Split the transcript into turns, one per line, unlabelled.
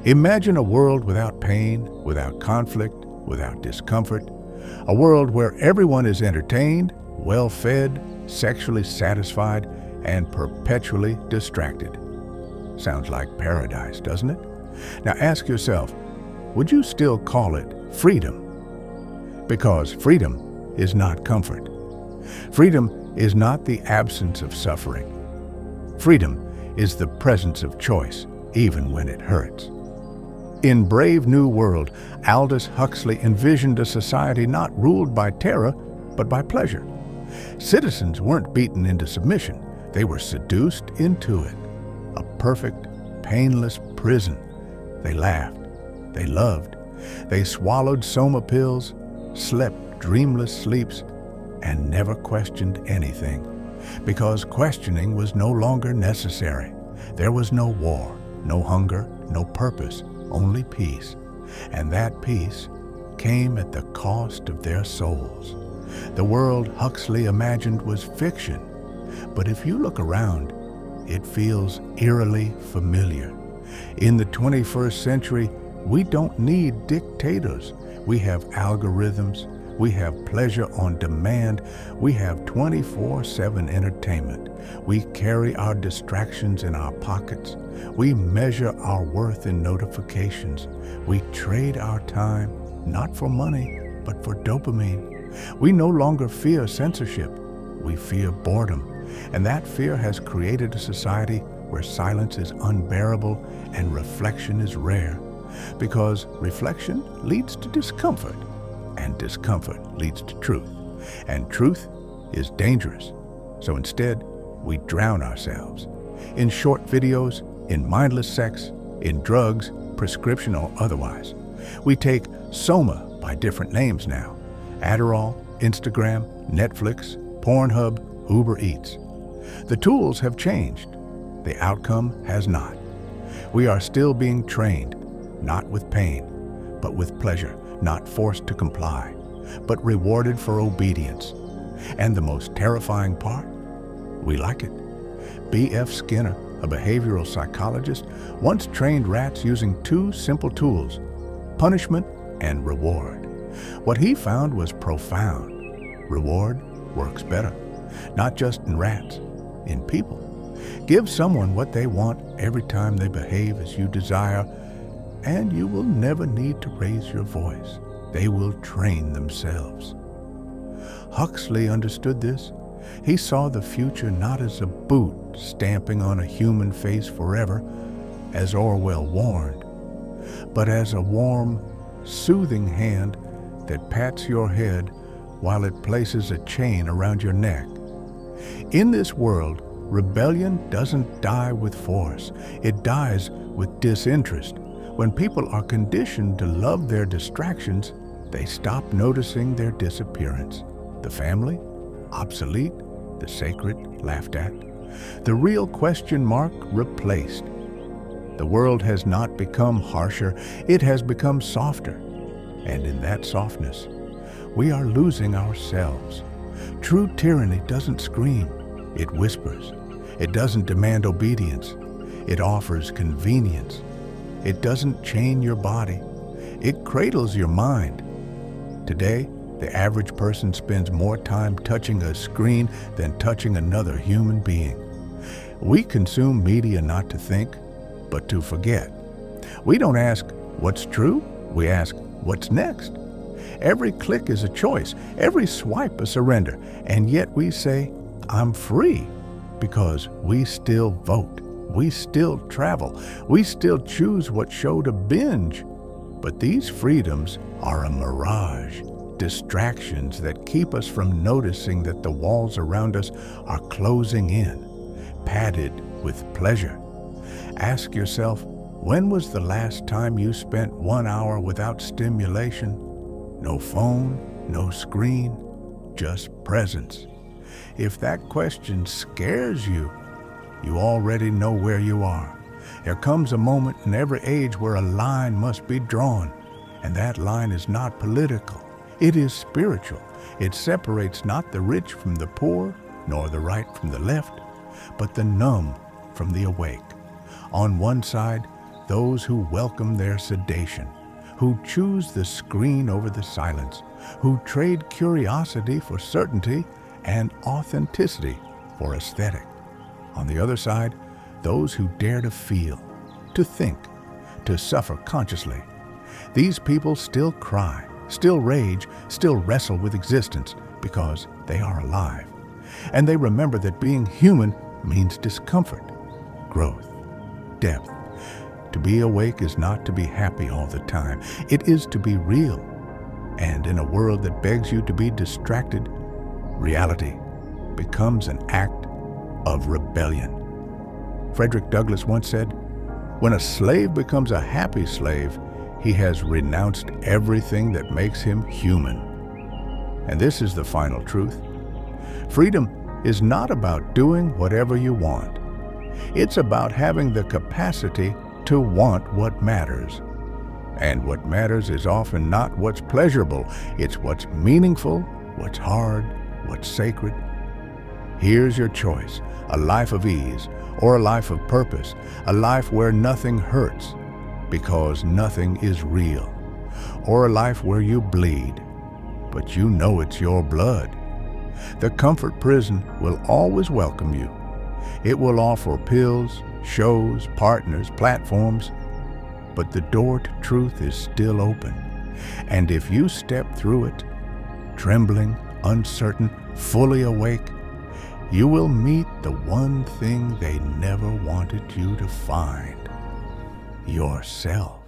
Imagine a world without pain, without conflict, without discomfort. A world where everyone is entertained, well-fed, sexually satisfied, and perpetually distracted. Sounds like paradise, doesn't it? Now ask yourself, would you still call it freedom? Because freedom is not comfort. Freedom is not the absence of suffering. Freedom is the presence of choice, even when it hurts. In Brave New World, Aldous Huxley envisioned a society not ruled by terror, but by pleasure. Citizens weren't beaten into submission. They were seduced into it. A perfect, painless prison. They laughed. They loved. They swallowed soma pills, slept dreamless sleeps, and never questioned anything. Because questioning was no longer necessary. There was no war, no hunger, no purpose, only peace. And that peace came at the cost of their souls. The world Huxley imagined was fiction, but if you look around, it feels eerily familiar. In the 21st century, we don't need dictators. We have algorithms. We have pleasure on demand. We have 24/7 entertainment. We carry our distractions in our pockets. We measure our worth in notifications. We trade our time, not for money, but for dopamine. We no longer fear censorship. We fear boredom. And that fear has created a society where silence is unbearable and reflection is rare. Because reflection leads to discomfort, and discomfort leads to truth. And truth is dangerous. So instead, we drown ourselves in short videos, in mindless sex, in drugs, prescription or otherwise. We take soma by different names now. Adderall, Instagram, Netflix, Pornhub, Uber Eats. The tools have changed. The outcome has not. We are still being trained, not with pain, but with pleasure, not forced to comply, but rewarded for obedience. And the most terrifying part? We like it. B.F. Skinner, a behavioral psychologist, once trained rats using two simple tools, punishment and reward. What he found was profound. Reward works better, not just in rats, in people. Give someone what they want every time they behave as you desire, and you will never need to raise your voice. They will train themselves. Huxley understood this. He saw the future not as a boot stamping on a human face forever, as Orwell warned, but as a warm, soothing hand that pats your head while it places a chain around your neck. In this world, rebellion doesn't die with force. It dies with disinterest. When people are conditioned to love their distractions, they stop noticing their disappearance. The family, obsolete. The sacred, laughed at. The real question mark, replaced. The world has not become harsher, it has become softer. And in that softness, we are losing ourselves. True tyranny doesn't scream, it whispers. It doesn't demand obedience, it offers convenience. It doesn't chain your body, it cradles your mind. Today, the average person spends more time touching a screen than touching another human being. We consume media not to think, but to forget. We don't ask, what's true? We ask, what's next? Every click is a choice, every swipe a surrender, and yet we say, I'm free, because we still vote, we still travel, we still choose what show to binge. But these freedoms are a mirage, distractions that keep us from noticing that the walls around us are closing in, padded with pleasure. Ask yourself, when was the last time you spent 1 hour without stimulation? No phone, no screen, just presence. If that question scares you, you already know where you are. There comes a moment in every age where a line must be drawn, and that line is not political. It is spiritual. It separates not the rich from the poor, nor the right from the left, but the numb from the awake. On one side, those who welcome their sedation, who choose the screen over the silence, who trade curiosity for certainty and authenticity for aesthetic. On the other side, those who dare to feel, to think, to suffer consciously. These people still cry, still rage, still wrestle with existence because they are alive. And they remember that being human means discomfort, growth, depth. To be awake is not to be happy all the time. It is to be real. And in a world that begs you to be distracted, reality becomes an act of rebellion. Frederick Douglass once said, "When a slave becomes a happy slave, he has renounced everything that makes him human." And this is the final truth. Freedom is not about doing whatever you want. It's about having the capacity to want what matters. And what matters is often not what's pleasurable, it's what's meaningful, what's hard, what's sacred. Here's your choice: a life of ease or a life of purpose, a life where nothing hurts because nothing is real, or a life where you bleed, but you know it's your blood. The comfort prison will always welcome you. It will offer pills, shows, partners, platforms, but the door to truth is still open. And if you step through it, trembling, uncertain, fully awake, you will meet the one thing they never wanted you to find: yourself.